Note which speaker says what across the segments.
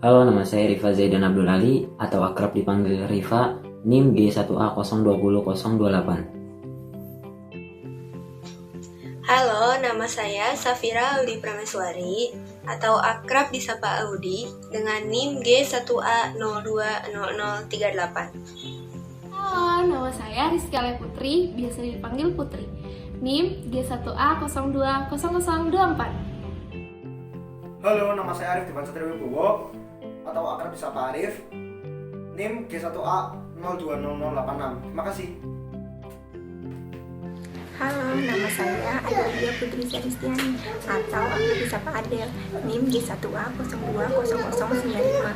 Speaker 1: Halo, nama saya Rifa Zaidan Abdul Ali atau akrab dipanggil Rifa, NIM G1A020028.
Speaker 2: Halo, nama saya Safira Audi Prameswari atau akrab disapa Audi dengan NIM G1A020038.
Speaker 3: Halo, nama saya Rizky Ale Putri, biasa dipanggil Putri. NIM G1A020024.
Speaker 4: Halo, nama saya Arif Dipan Satrio Wibowo atau akrab disapa Arif. NIM G1A020086. Terima kasih.
Speaker 5: Halo, nama saya Adelia Putri Saristiani atau akrab disapa Adel. NIM G1A020095.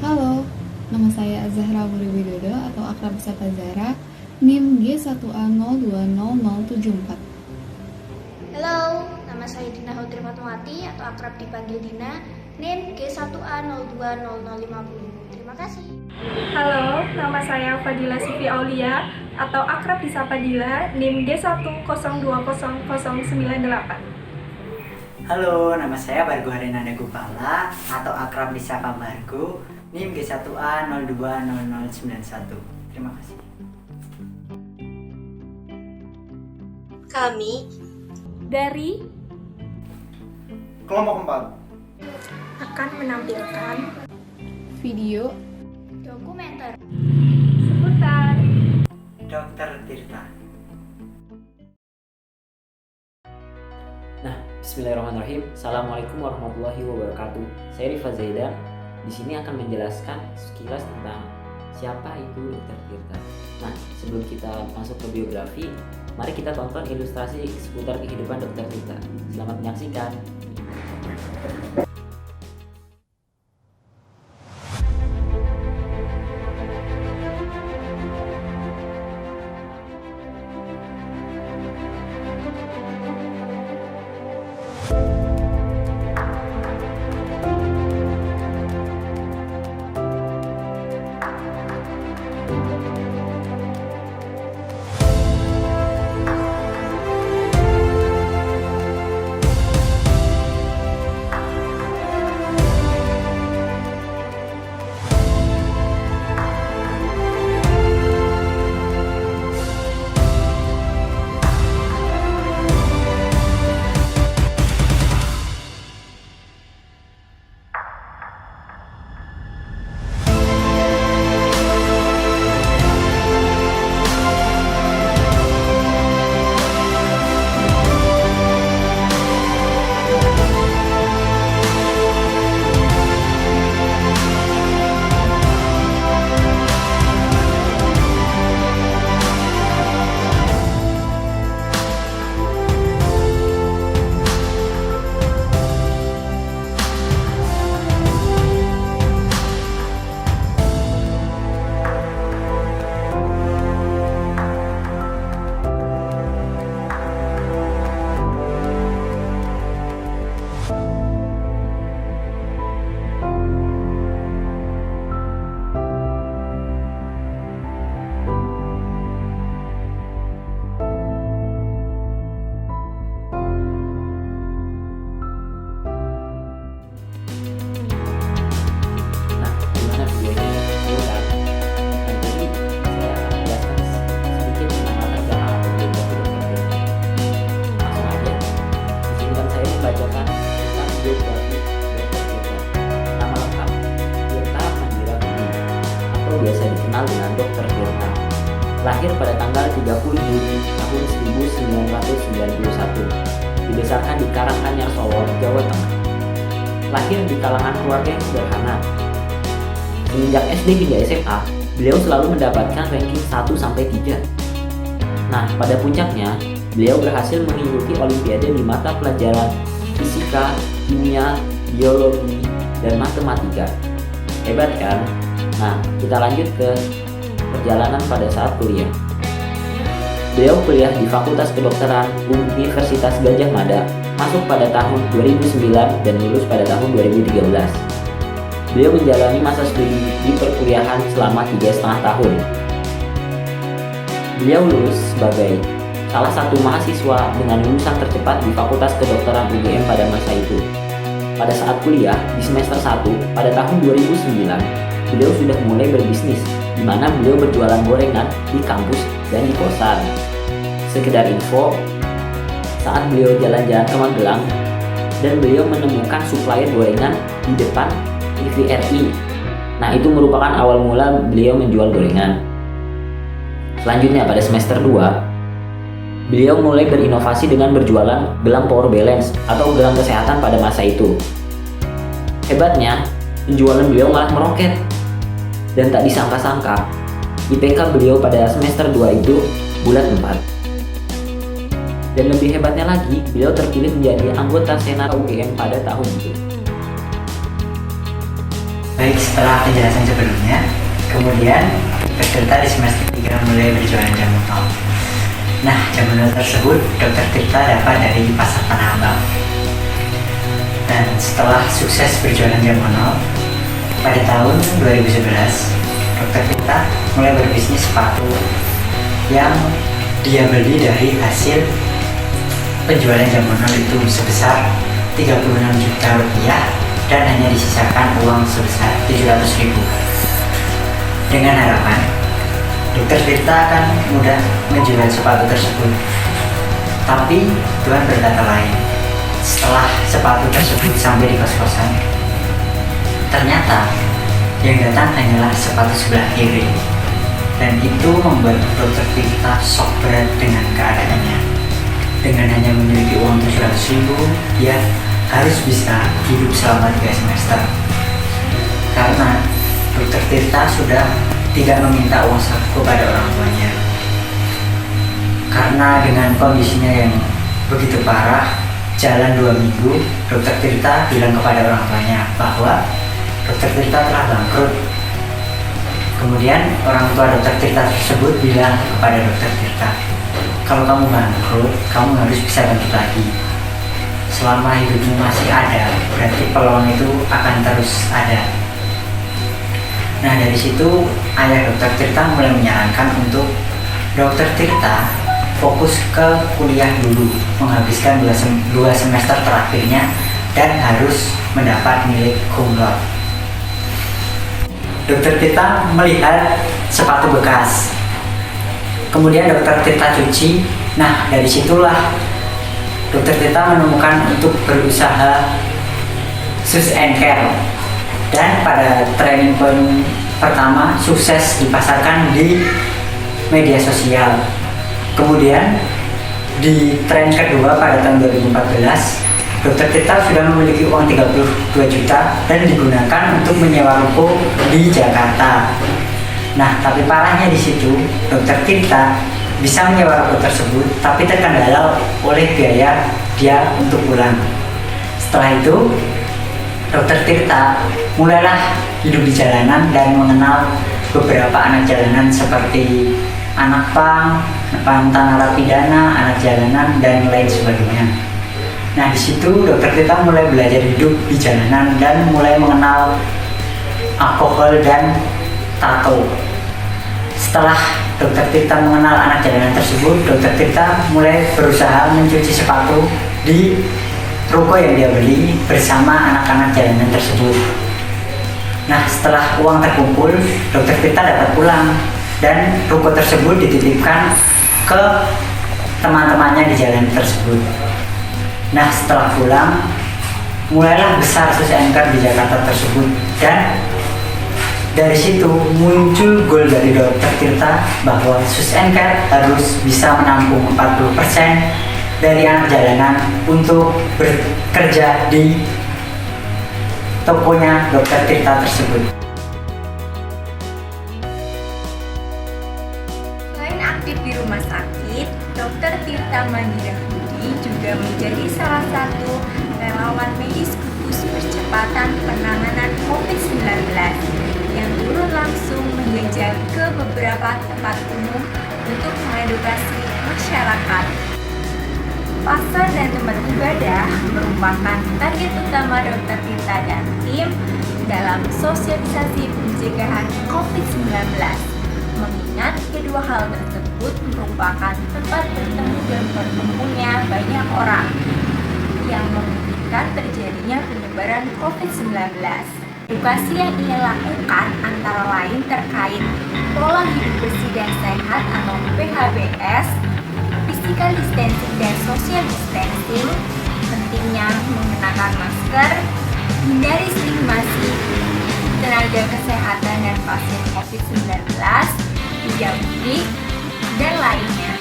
Speaker 6: Halo, nama saya Zahra Wuri Widodo atau akrab disapa Zahra. NIM G1A020074.
Speaker 7: Halo, nama saya Dina Hutri Fatmawati atau akrab dipanggil Dina. NIM G1A020050. Terima kasih.
Speaker 8: Halo, nama saya Fadila Sifi Aulia atau akrab disapa Dila, NIM G1020098.
Speaker 9: Halo, nama saya Bargo Harinanda Gupala atau akrab disapa Bargo, NIM G1A020091. Terima kasih.
Speaker 2: Kami
Speaker 3: Dari
Speaker 4: Kelompok 4.
Speaker 5: Akan menampilkan
Speaker 6: Video
Speaker 7: Dokumenter.
Speaker 8: Seputar
Speaker 9: Dokter Tirta.
Speaker 1: Nah, bismillahirrahmanirrahim. Assalamualaikum warahmatullahi wabarakatuh. Saya Rifa Zaidan. Di sini akan menjelaskan sekilas tentang siapa itu Dr. Tirta. Nah, sebelum kita masuk ke biografi, mari kita tonton ilustrasi seputar kehidupan Dr. Tirta. Selamat menyaksikan. Biasa dikenal dengan Dr. Tirta. Lahir pada tanggal 30 Juni tahun 1991. Dibesarkan di Karanganyar Solo, Jawa Tengah. Lahir di kalangan keluarga yang sederhana. Semenjak SD hingga SMA, beliau selalu mendapatkan ranking 1-3. Nah, pada puncaknya, beliau berhasil mengikuti olimpiade di mata pelajaran fisika, kimia, biologi, dan matematika. Hebat kan? Nah, kita lanjut ke perjalanan pada saat kuliah. Beliau kuliah di Fakultas Kedokteran Universitas Gadjah Mada, masuk pada tahun 2009 dan lulus pada tahun 2013. Beliau menjalani masa studi di perkuliahan selama 3,5 tahun. Beliau lulus sebagai salah satu mahasiswa dengan lulusan tercepat di Fakultas Kedokteran UGM pada masa itu. Pada saat kuliah di semester 1 pada tahun 2009, beliau sudah mulai berbisnis, di mana beliau berjualan gorengan di kampus dan di kosan. Sekedar info, saat beliau jalan-jalan ke Magelang, dan beliau menemukan supplier gorengan di depan TVRI. Nah, itu merupakan awal mula beliau menjual gorengan. Selanjutnya pada semester 2, beliau mulai berinovasi dengan berjualan gelang power balance atau gelang kesehatan pada masa itu. Hebatnya, penjualan beliau malah meroket. Dan tak disangka-sangka, IPK beliau pada semester 2 itu bulat 4. Dan lebih hebatnya lagi, beliau terpilih menjadi anggota Senat UGM pada tahun itu.
Speaker 9: Baik, setelah penjelasan sebelumnya, kemudian Tirta di semester 3 mulai berjualan jamu nol. Nah, jamu nol tersebut Dr. Tirta dapat dari pasar Tanah Abang. Dan setelah sukses berjualan jamu nol, pada tahun 2011, Dr. Tirta mulai berbisnis sepatu yang dia beli dari hasil penjualan jamu nol itu sebesar 36 juta rupiah dan hanya disisakan uang sebesar 700.000. Dengan harapan Dr. Tirta akan mudah menjual sepatu tersebut. Tapi Tuhan berkata lain. Setelah sepatu tersebut sampai di kos-kosan, ternyata yang datang hanyalah sepatu sebelah kiri. Dan itu membuat Dr. Tirta shock berat dengan keadaannya. Dengan hanya memiliki uang 700.000, dia harus bisa hidup selama 3 semester. Karena Dr. Tirta sudah tidak meminta uang saku kepada orang tuanya. Karena dengan kondisinya yang begitu parah, jalan 2 minggu, Dr. Tirta bilang kepada orang tuanya bahwa Dr. Tirta telah bangkrut. Kemudian orang tua Dr. Tirta tersebut bilang kepada Dr. Tirta, kalau kamu bangkrut, kamu harus bisa bangkit lagi. Selama hidupmu masih ada, berarti peluang itu akan terus ada. Nah, dari situ ayah Dr. Tirta mulai menyarankan untuk Dr. Tirta fokus ke kuliah dulu, menghabiskan 2 semester terakhirnya dan harus mendapat nilai cum laude. Dr. Tirta melihat sepatu bekas, kemudian Dr. Tirta cuci. Nah, dari situlah Dr. Tirta menemukan untuk berusaha shoes and care. Dan pada training point pertama sukses dipasarkan di media sosial. Kemudian di tren kedua pada tahun 2014, Dr. Tirta sudah memiliki uang 32 juta dan digunakan untuk menyewa ruko di Jakarta. Nah, tapi parahnya di situ, Dr. Tirta bisa menyewa ruko tersebut, tapi terkendala oleh biaya dia untuk pulang. Setelah itu, Dr. Tirta mulailah hidup di jalanan dan mengenal beberapa anak jalanan seperti anak pang, mantan narapidana, anak jalanan, dan lain sebagainya. Nah, di situ Dr. Tirta mulai belajar hidup di jalanan dan mulai mengenal alkohol dan tato. Setelah Dr. Tirta mengenal anak jalanan tersebut, Dr. Tirta mulai berusaha mencuci sepatu di ruko yang dia beli bersama anak-anak jalanan tersebut. Nah, setelah uang terkumpul, Dr. Tirta dapat pulang dan ruko tersebut dititipkan ke teman-temannya di jalan tersebut. Nah, setelah pulang, mulailah besar shoes and care di Jakarta tersebut, dan dari situ muncul goal dari Dr. Tirta bahwa shoes and care harus bisa menampung 40% dari anak jalanan untuk bekerja di tokonya Dr. Tirta tersebut.
Speaker 5: Selain aktif di rumah sakit, Dr. Tirta Manirahudi juga menjadi salah satu relawan medis gugus percepatan penanganan COVID-19 yang turun langsung menjajal ke beberapa tempat umum untuk mengedukasi masyarakat. Pasar dan tempat ibadah merupakan target utama Dr. Tirta dan tim dalam sosialisasi pencegahan COVID-19, mengingat kedua hal tersebut merupakan tempat bertemu dan berkumpulnya banyak orang. yang memungkinkan terjadinya penyebaran COVID-19. Edukasi yang ia lakukan antara lain terkait pola hidup bersih dan sehat atau PHBS, physical distancing dan social distancing, pentingnya mengenakan masker, hindari stigmasi tenaga kesehatan dan pasien COVID-19, tidak mudik, dan lainnya.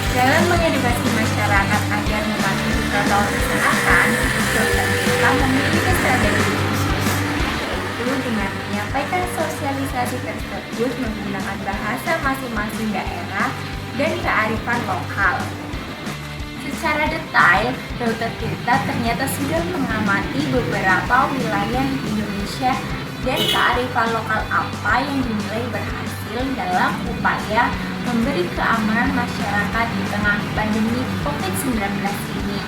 Speaker 5: Dalam mengedukasi masyarakat agar mematuhi protokol kesehatan, Dr. Tirta memiliki strategi khusus, yaitu dengan menyampaikan sosialisasi tersebut menggunakan bahasa masing-masing daerah dan kearifan lokal. Secara detail, Dr. Tirta ternyata sudah mengamati beberapa wilayah di Indonesia dan kearifan lokal apa yang dinilai berhasil dalam upaya memberi keamanan masyarakat di tengah pandemi COVID-19 ini.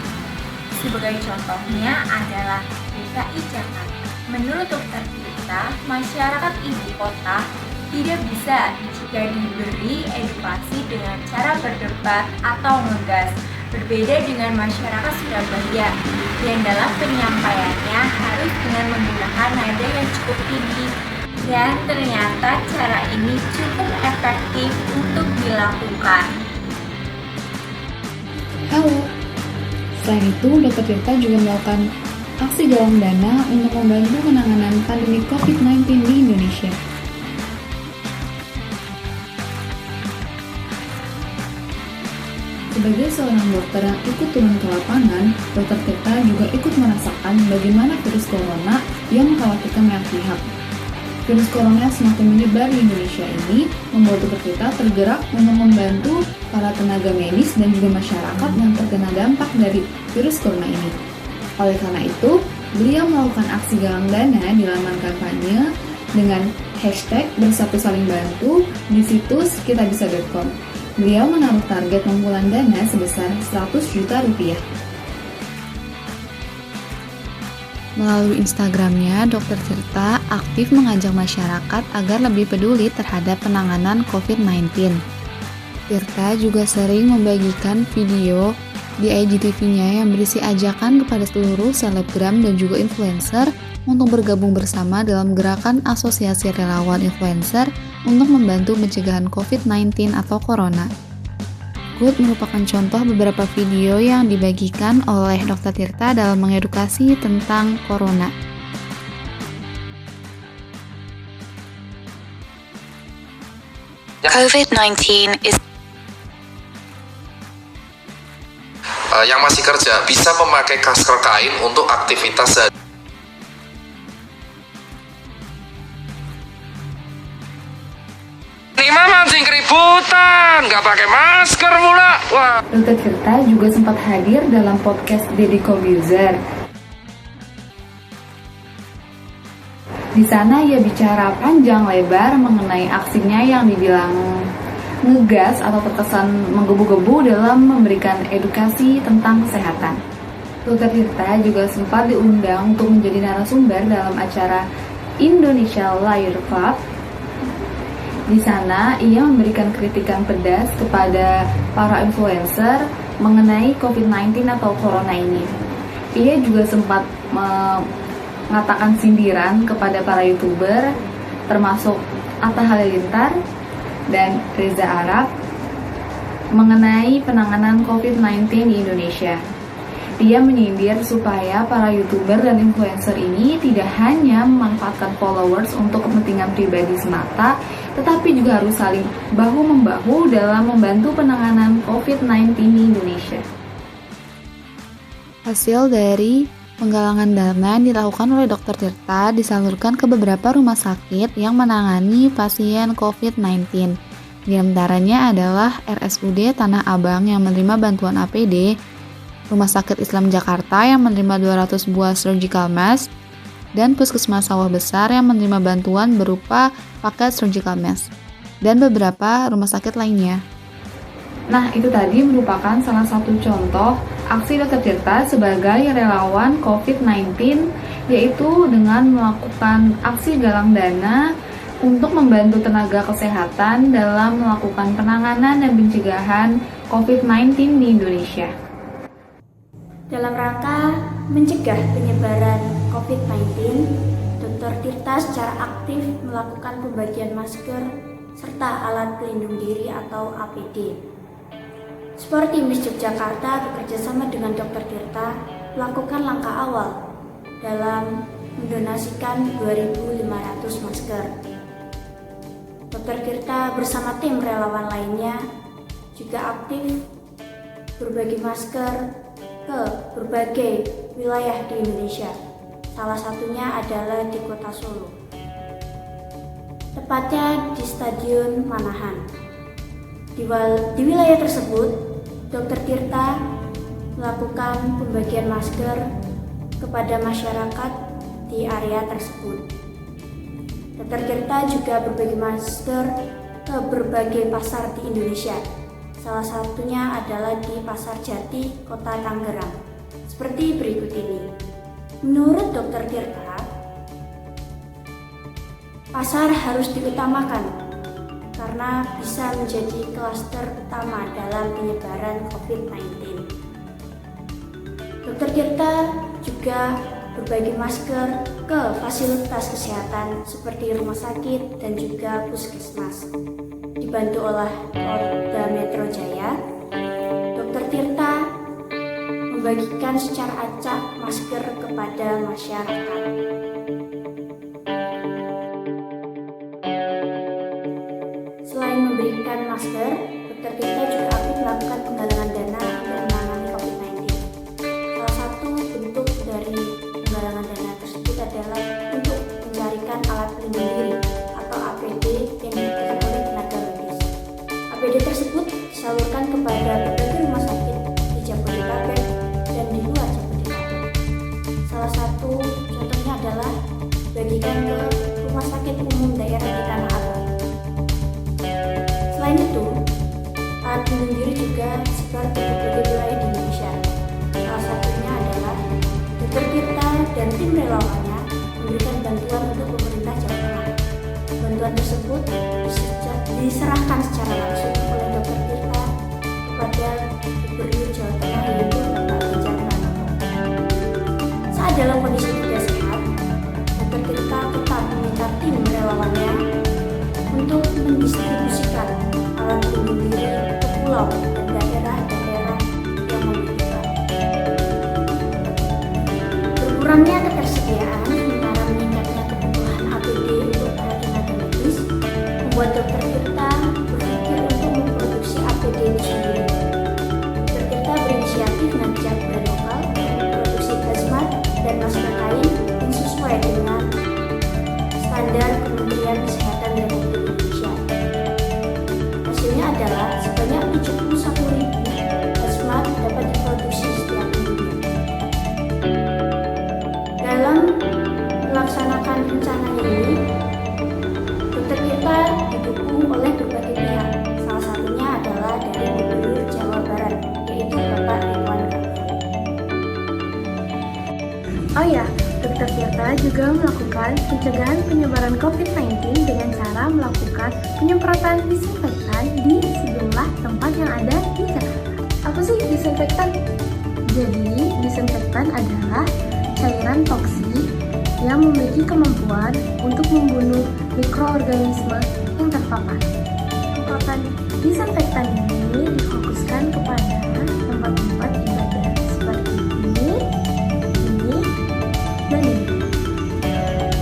Speaker 5: Sebagai contohnya adalah DKI Jakarta. Menurut Dr. Tirta, masyarakat ibu kota tidak bisa jika diberi edukasi dengan cara berdebat atau ngegas, berbeda dengan masyarakat Surabaya yang dalam penyampaiannya harus dengan menggunakan nada yang cukup tinggi, dan ternyata cara ini cukup efektif untuk dilakukan.
Speaker 6: Halo. Selain itu, Dr. Tirta juga melakukan aksi galang dana untuk membantu penanganan pandemi COVID-19 di Indonesia. Sebagai seorang dokter yang ikut turun ke lapangan, Dr. Tirta juga ikut merasakan bagaimana virus corona yang mengkhawatirkan banyak pihak. Virus corona semakin menyebar di Indonesia ini membuat Dr. Tirta tergerak untuk membantu para tenaga medis dan juga masyarakat yang terkena dampak dari virus corona ini. Oleh karena itu, beliau melakukan aksi galang dana di laman kampanye dengan hashtag Bersatu Saling Bantu di situs kitabisa.com. Beliau menaruh target pengumpulan dana sebesar 100 juta rupiah. Melalui Instagramnya, Dr. Tirta aktif mengajak masyarakat agar lebih peduli terhadap penanganan COVID-19. Tirta juga sering membagikan video di IGTV-nya yang berisi ajakan kepada seluruh selebgram dan juga influencer untuk bergabung bersama dalam gerakan Asosiasi Relawan Influencer untuk membantu pencegahan COVID-19 atau Corona. Berikut merupakan contoh beberapa video yang dibagikan oleh Dr. Tirta dalam mengedukasi tentang Corona.
Speaker 10: COVID-19 is
Speaker 11: yang masih kerja bisa memakai masker kain untuk aktivitas sehari. Lima mancing keributan, nggak pakai masker mula. Wah.
Speaker 6: Dr. Tirta juga sempat hadir dalam podcast Deddy Corbuzier. Di sana ia bicara panjang lebar mengenai aksinya yang dibilang ngegas atau terkesan menggebu-gebu dalam memberikan edukasi tentang kesehatan. Dr. Tirta juga sempat diundang untuk menjadi narasumber dalam acara Indonesia Lawyer Club. Di sana, ia memberikan kritikan pedas kepada para influencer mengenai COVID-19 atau Corona ini. Ia juga sempat mengatakan sindiran kepada para YouTuber, termasuk Atta Halilintar dan Reza Arab, mengenai penanganan COVID-19 di Indonesia. Dia menyindir supaya para YouTuber dan influencer ini tidak hanya memanfaatkan followers untuk kepentingan pribadi semata, tetapi juga harus saling bahu-membahu dalam membantu penanganan COVID-19 di Indonesia. Hasil dari penggalangan dana yang dilakukan oleh Dr. Tirta disalurkan ke beberapa rumah sakit yang menangani pasien COVID-19. Di antaranya adalah RSUD Tanah Abang yang menerima bantuan APD, Rumah Sakit Islam Jakarta yang menerima 200 buah surgical mask, dan Puskesmas Sawah Besar yang menerima bantuan berupa paket surgical mask, dan beberapa rumah sakit lainnya. Nah, itu tadi merupakan salah satu contoh aksi Dr. Tirta sebagai relawan COVID-19, yaitu dengan melakukan aksi galang dana untuk membantu tenaga kesehatan dalam melakukan penanganan dan pencegahan COVID-19 di Indonesia.
Speaker 7: Dalam rangka mencegah penyebaran COVID-19, Dr. Tirta secara aktif melakukan pembagian masker serta alat pelindung diri atau APD. Sport Timis Yogyakarta bekerjasama dengan Dr. Tirta melakukan langkah awal dalam mendonasikan 2.500 masker. Dr. Tirta bersama tim relawan lainnya juga aktif berbagi masker ke berbagai wilayah di Indonesia. Salah satunya adalah di Kota Solo. Tepatnya di Stadion Manahan. Di wilayah tersebut, Dr. Tirta melakukan pembagian masker kepada masyarakat di area tersebut. Dr. Tirta juga berbagi masker ke berbagai pasar di Indonesia. Salah satunya adalah di Pasar Jati, Kota Tangerang. Seperti berikut ini. Menurut Dr. Tirta, pasar harus diutamakan karena bisa menjadi klaster utama dalam penyebaran COVID-19. Dr. Tirta juga berbagi masker ke fasilitas kesehatan seperti rumah sakit dan juga puskesmas. Dibantu oleh Polda Metro Jaya, Dr. Tirta membagikan secara acak masker kepada masyarakat. Selain memberikan masker, Dr. Tirta juga aktif melakukan penggalangan dana untuk menangani COVID-19. Salah satu bentuk dari penggalangan dana tersebut adalah untuk mencarikan alat pelindung diri atau APD yang dibutuhkan oleh tenaga medis. APD tersebut disalurkan kepada berbagai rumah sakit di Jabodetabek dan di luar Jabodetabek. Salah satu contohnya adalah bagikan ke rumah sakit umum daerah di Tanah Abang. Selain itu, alat pelindung diri juga sebar di berbagai wilayah di Indonesia. Salah satunya adalah Dr. Tirta dan tim relawannya memberikan bantuan untuk pemerintah Jawa Tengah. Bantuan tersebut diserahkan secara langsung oleh Dr. Tirta kepada Gubernur Jawa Tengah yaitu Bapak Ganjar Pranowo. Saat dalam kondisi tidak sehat, Dr. Tirta tetap meminta tim relawannya untuk mendistribusikan alat pelindung diri ke pulau dan daerah-daerah yang membutuhkan. Berkurangnya ketersediaan sementara meningkatnya kebutuhan APD untuk para tenaga medis membuat Dr. Tirta berpikir untuk memproduksi APD itu sendiri. Dr. Tirta berinisiatif mengajak brand lokal memproduksi hazmat dan masker kain yang sesuai dengan standar Kementerian Kesehatan Republik Indonesia. Hasilnya adalah sebanyak 71.000 hazmat dapat diproduksi setiap minggunya. Dalam melaksanakan rencananya ini, Dr. Tirta didukung oleh berbagai pihak. Salah satunya adalah dari Gubernur Jawa Barat, yaitu Bapak Ridwan Kamil.
Speaker 8: Oh ya, Dr. Tirta juga melakukan pencegahan penyebaran COVID-19 dengan cara melakukan penyemprotan disinfektan di sejumlah tempat yang ada di Jakarta. Apa sih disinfektan? Jadi, disinfektan adalah cairan toksik yang memiliki kemampuan untuk membunuh mikroorganisme yang terpapar. Penyemprotan disinfektan ini difokuskan kepada tempat-tempat ibadah seperti ini, dan ini.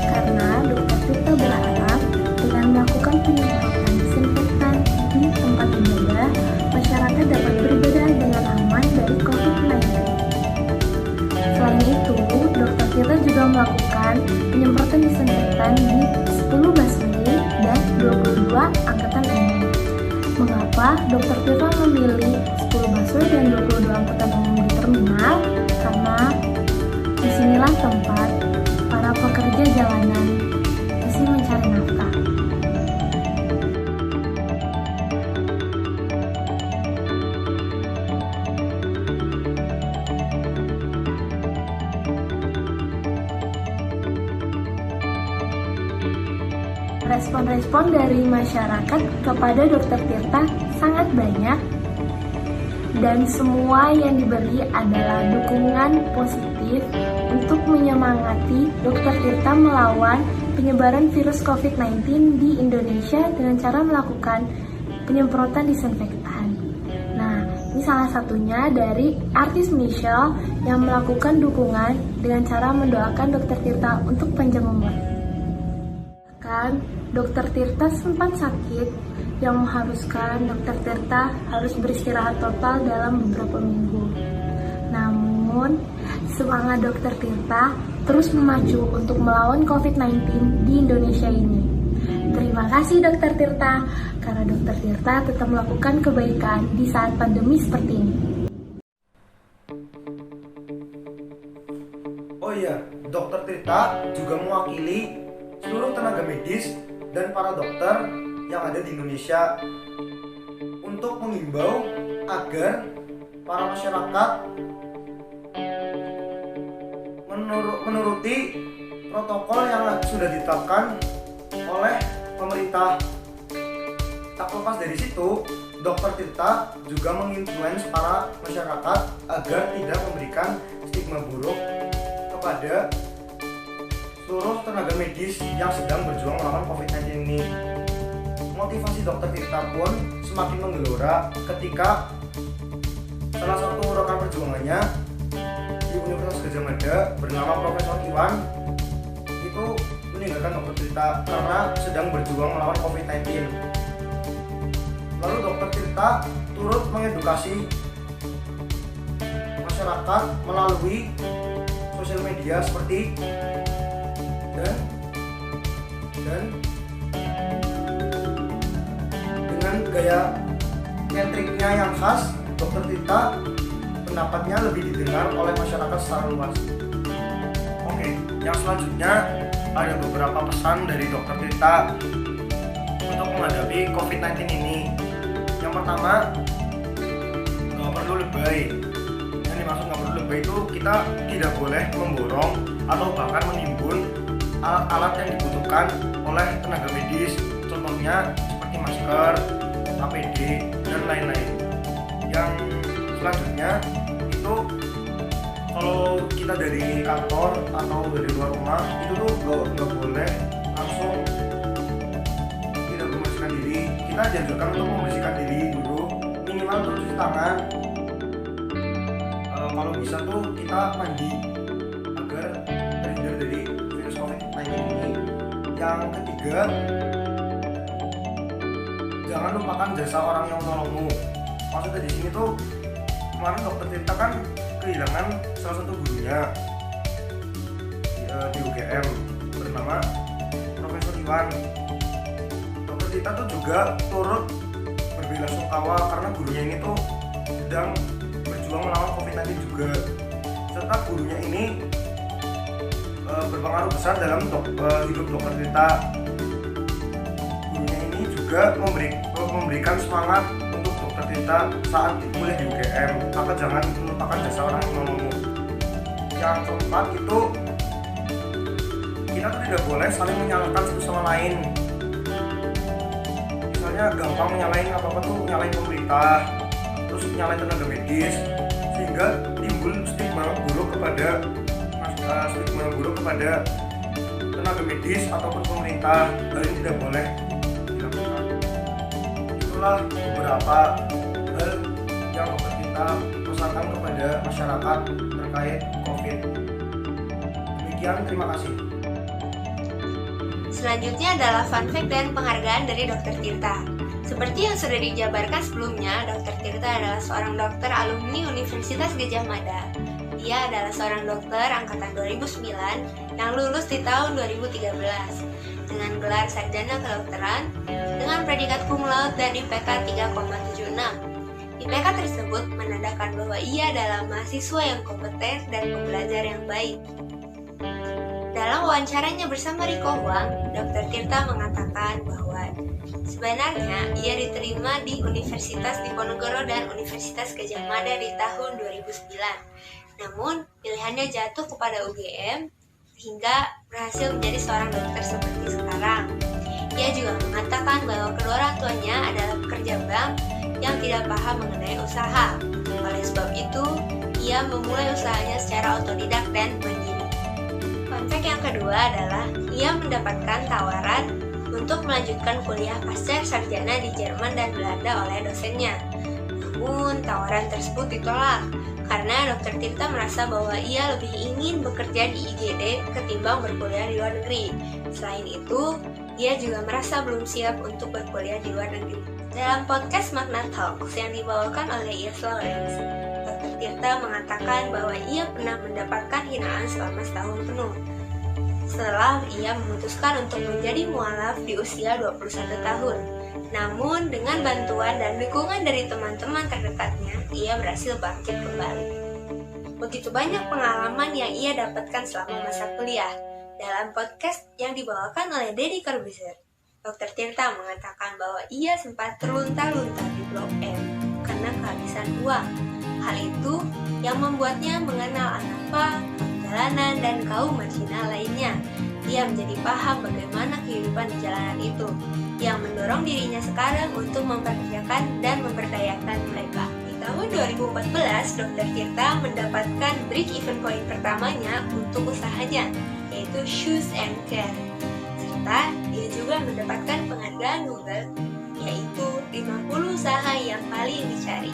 Speaker 8: Karena Dr. Tirta berharap dengan melakukan penyemprotan disinfektan di tempat ibadah, masyarakat dapat beribadah dengan aman dari COVID-19. Selain itu, Dr. Tirta juga melakukan penyemprotan disinfektan di 10 busway dan 22 angkutan umum. Mengapa Dr. Tirta memilih 10 busway dan 22 angkutan umum di terminal? Karena disinilah tempat para pekerja jalanan masih mencari nafkah. Respon-respon dari masyarakat kepada Dr. Tirta sangat banyak dan semua yang diberi adalah dukungan positif untuk menyemangati Dr. Tirta melawan penyebaran virus COVID-19 di Indonesia dengan cara melakukan penyemprotan disinfektan. Nah, ini salah satunya dari artis Michelle yang melakukan dukungan dengan cara mendoakan Dr. Tirta untuk panjang umur. Bahkan, Dr. Tirta sempat sakit yang mengharuskan Dr. Tirta harus beristirahat total dalam beberapa minggu. Namun, semangat Dr. Tirta terus memacu untuk melawan COVID-19 di Indonesia ini. Terima kasih Dr. Tirta, karena Dr. Tirta tetap melakukan kebaikan di saat pandemi seperti ini.
Speaker 4: Oh iya, Dr. Tirta juga mewakili seluruh tenaga medis dan para dokter yang ada di Indonesia untuk mengimbau agar para masyarakat menuruti protokol yang sudah ditetapkan oleh pemerintah. Tak lepas dari situ, Dr. Tirta juga menginfluence para masyarakat agar tidak memberikan stigma buruk kepada seluruh tenaga medis yang sedang berjuang melawan COVID-19 ini. Motivasi Dr. Tirta pun semakin menggelora ketika salah satu rekan perjuangannya di Universitas Gadjah Mada bernama Profesor Iwan itu meninggalkan Dr. Tirta karena sedang berjuang melawan COVID-19. Lalu Dr. Tirta turut mengedukasi masyarakat melalui sosial media seperti dan dengan gaya nyentrik-nya yang khas, Dr. Tirta pendapatnya lebih didengar oleh masyarakat secara luas. Oke, yang selanjutnya ada beberapa pesan dari Dr. Tirta untuk menghadapi COVID-19 ini. Yang pertama, nggak perlu lebay. Yang dimaksud nggak perlu lebay itu kita tidak boleh memborong atau bahkan menimbun alat-alat yang dibutuhkan oleh tenaga medis, contohnya seperti masker, APD, dan lain-lain. Yang selanjutnya itu kalau kita dari kantor atau dari luar rumah itu tuh nggak boleh langsung tidak membersihkan diri. Kita dianjurkan untuk membersihkan diri dulu, minimal untuk cuci tangan. Kalau bisa tuh kita mandi agar terhindar dari virus COVID-19 ini. Yang ketiga, jangan lupakan jasa orang yang menolongmu. Maksudnya di sini tuh kemarin Dr. Tirta kan kehilangan salah satu gurunya di UGM bernama Profesor Iwan. Dr. Tirta tuh juga turut berbelasungkawa karena gurunya ini tuh sedang berjuang melawan COVID-19 juga, serta gurunya ini berpengaruh besar dalam hidup Dr. Tirta. Gurunya ini juga memberikan semangat untuk Dr. Tirta saat kuliah di UGM, maka jangan melupakan jasa orang yang menolongmu. Yang keempat itu kita tuh tidak boleh saling menyalahkan satu sama lain. Misalnya gampang menyalahin apa-apa tuh nyalahin pemerintah, terus nyalahin tenaga medis, sehingga timbul stigma buruk kepada tenaga medis ataupun pemerintah. Hal ini tidak boleh dilakukan. Itulah beberapa hal yang dapat kita pesankan kepada masyarakat terkait COVID. Demikian, terima kasih.
Speaker 2: Selanjutnya adalah fun fact dan penghargaan dari Dr. Tirta. Seperti yang sudah dijabarkan sebelumnya, Dr. Tirta adalah seorang dokter alumni Universitas Gadjah Mada. Dia adalah seorang dokter angkatan 2009 yang lulus di tahun 2013 dengan gelar sarjana kedokteran dengan predikat cum laude dan IPK 3,76. IPK tersebut menandakan bahwa ia adalah mahasiswa yang kompeten dan pembelajar yang baik. Dalam wawancaranya bersama Riko Huang, Dr. Tirta mengatakan bahwa sebenarnya ia diterima di Universitas Diponegoro dan Universitas Gadjah Mada di tahun 2009. Namun, pilihannya jatuh kepada UGM hingga berhasil menjadi seorang dokter seperti sekarang. Ia juga mengatakan bahwa kedua orang tuanya adalah pekerja bank yang tidak paham mengenai usaha. Oleh sebab itu, ia memulai usahanya secara otodidak dan mandiri. Fun fact yang kedua adalah ia mendapatkan tawaran untuk melanjutkan kuliah pasca sarjana di Jerman dan Belanda oleh dosennya. Namun, tawaran tersebut ditolak karena Dr. Tirta merasa bahwa ia lebih ingin bekerja di IGD ketimbang berkuliah di luar negeri. Selain itu, ia juga merasa belum siap untuk berkuliah di luar negeri. Dalam podcast Magna Talks yang dibawakan oleh Ias Lawrence, Dr. Tirta mengatakan bahwa ia pernah mendapatkan hinaan selama setahun penuh. Setelah ia memutuskan untuk menjadi mualaf di usia 21 tahun. Namun, dengan bantuan dan dukungan dari teman-teman terdekatnya, ia berhasil bangkit kembali. Begitu banyak pengalaman yang ia dapatkan selama masa kuliah. Dalam podcast yang dibawakan oleh Deddy Corbuzier, Dr. Tirta mengatakan bahwa ia sempat terlunta-lunta di Blok M karena kehabisan uang. Hal itu yang membuatnya mengenal Anapa, jalanan, dan kaum marginal lainnya. Ia menjadi paham bagaimana kehidupan di jalanan itu, yang mendorong dirinya sekarang untuk memperkerjakan dan memberdayakan mereka. Di tahun 2014, Dr. Tirta mendapatkan break-even point pertamanya untuk usahanya, yaitu Shoes and Care. Serta dia juga mendapatkan penghargaan Google, yaitu 50 usaha yang paling dicari.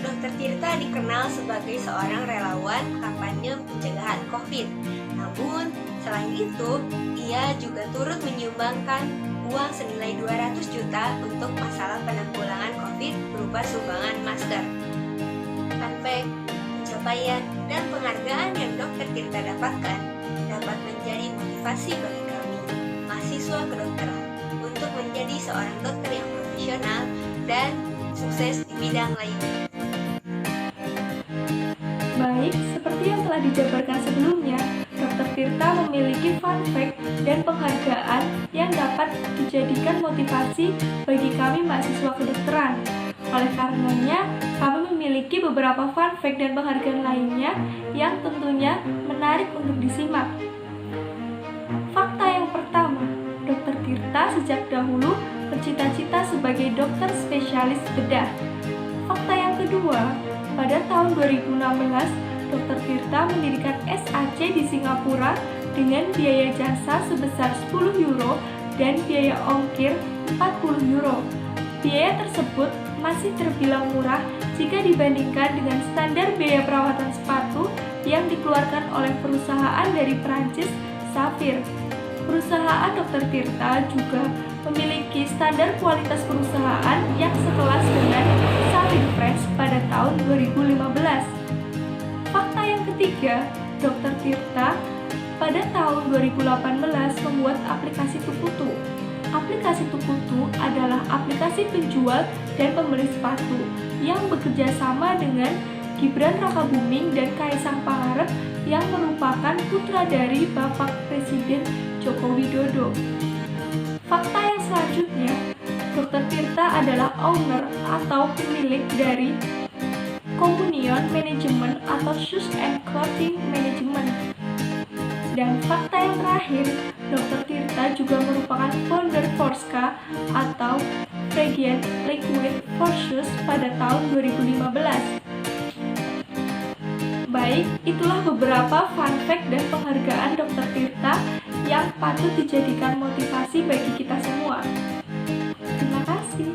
Speaker 2: Dr. Tirta dikenal sebagai seorang relawan kampanye pencegahan COVID. Namun, selain itu, ia juga turut menyumbangkan uang senilai 200 juta untuk masalah penanggulangan COVID berupa sumbangan masker. Fun fact, pencapaian dan penghargaan yang Dr. Tirta dapatkan dapat menjadi motivasi bagi kami, mahasiswa kedokteran, untuk menjadi seorang dokter yang profesional dan sukses di bidang lainnya.
Speaker 3: Baik, seperti yang telah dijabarkan sebelumnya, Dr. Tirta memiliki fun fact dan penghargaan yang dapat dijadikan motivasi bagi kami mahasiswa kedokteran. Oleh karenanya, kami memiliki beberapa fun fact dan penghargaan lainnya yang tentunya menarik untuk disimak. Fakta yang pertama, Dr. Tirta sejak dahulu bercita-cita sebagai dokter spesialis bedah. Fakta yang kedua, pada tahun 2016, Dr. Tirta mendirikan SAC di Singapura dengan biaya jasa sebesar 10 euro dan biaya ongkir 40 euro. Biaya tersebut masih terbilang murah jika dibandingkan dengan standar biaya perawatan sepatu yang dikeluarkan oleh perusahaan dari Prancis, Safir. Perusahaan Dr. Tirta juga memiliki standar kualitas perusahaan yang sekelas dengan Safir France pada tahun 2015. Fakta yang ketiga, Dr. Tirta pada tahun 2018 membuat aplikasi Tukutu. Aplikasi Tukutu adalah aplikasi penjual dan pembeli sepatu yang bekerja sama dengan Gibran Rakabuming dan Kaisang Pangarep yang merupakan putra dari Bapak Presiden Joko Widodo. Fakta yang selanjutnya, Dr. Tirta adalah owner atau pemilik dari Communion Management atau Shoes and Clothing Management. Dan fakta yang terakhir, Dr. Tirta juga merupakan founder Forska atau Fragrant Liquid for Shoes pada tahun 2015. Baik, itulah beberapa fun fact dan penghargaan Dr. Tirta yang patut dijadikan motivasi bagi kita semua. Terima kasih.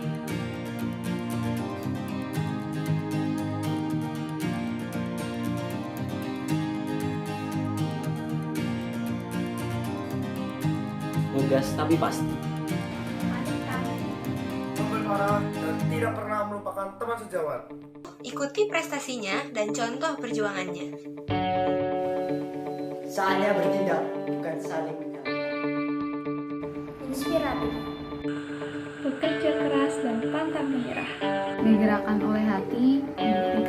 Speaker 1: Ngegas tapi pasti.
Speaker 4: Memelihara dan tidak pernah melupakan teman sejawat.
Speaker 2: Ikuti prestasinya dan contoh perjuangannya.
Speaker 9: Saatnya bertindak, bukan saling menyalahkan.
Speaker 8: Inspiratif.
Speaker 3: Bekerja keras dan pantang menyerah.
Speaker 6: Digerakkan oleh hati, membuktikan